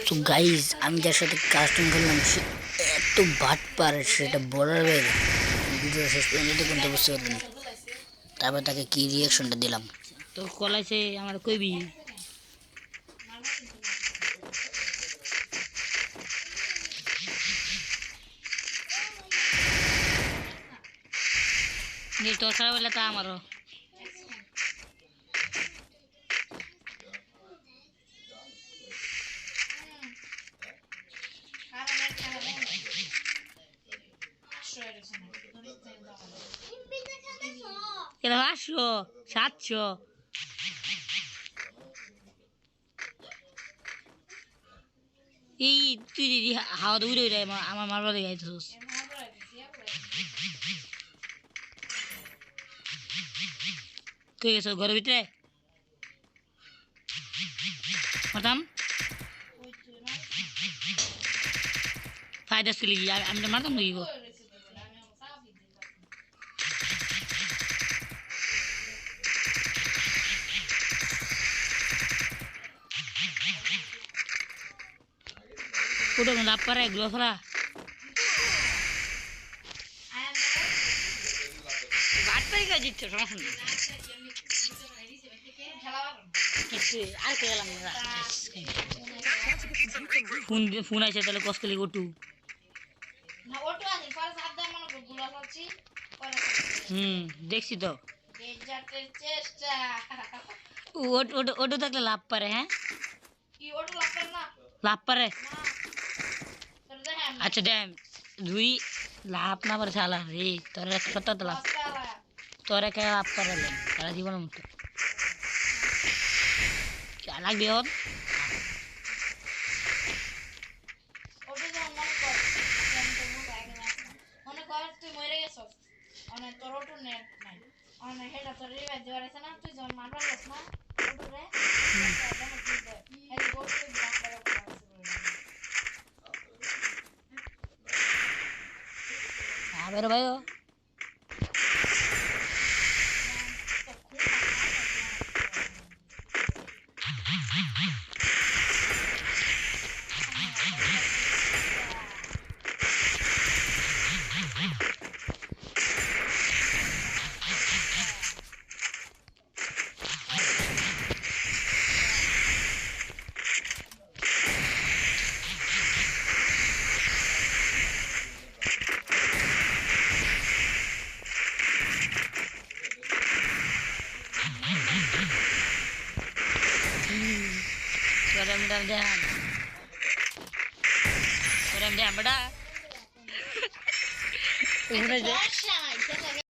তো গাইজ আমি যার সাথে কাস্টম করলাম সে এত বাটপার সেটা বলার বাইরে। ভিডিও শেষ পর্যন্ত দেখুন তো বুঝতে পারবেন। তারপর তাকে কি রিয়াকশনটা দিলাম। তো কলাইছে আমার কইবি যে তোর খারাপ হইলে তা আমারও এটা 500 700 এই তুই যদি হাওয়া উড়ে উড়ে আমার মারবার লেগে আইতেছিস কই গেছো ঘরের ভিতরে মারতাম ফায়দা ছিল কি আমি তো মারতাম নাকি গো ওটা লাভ পারে এগুলো ফেলা বাটপাই কাজ দিচ্ছে সমস্যা নেই আর কে গেলাম ফোন আছে তাহলে কষ্ট লিখে ওটু দেখছি তো ওটু থাকলে লাভ পারে হ্যাঁ লাভ পারে আচ্ছা ড্যাম দুই লাভ না পারে শালা রে তোর একটা তো লাভ তোর একা লাভ পারে সারা জীবনের মতো লাগবে ওর বেরো ভাই Rem beda.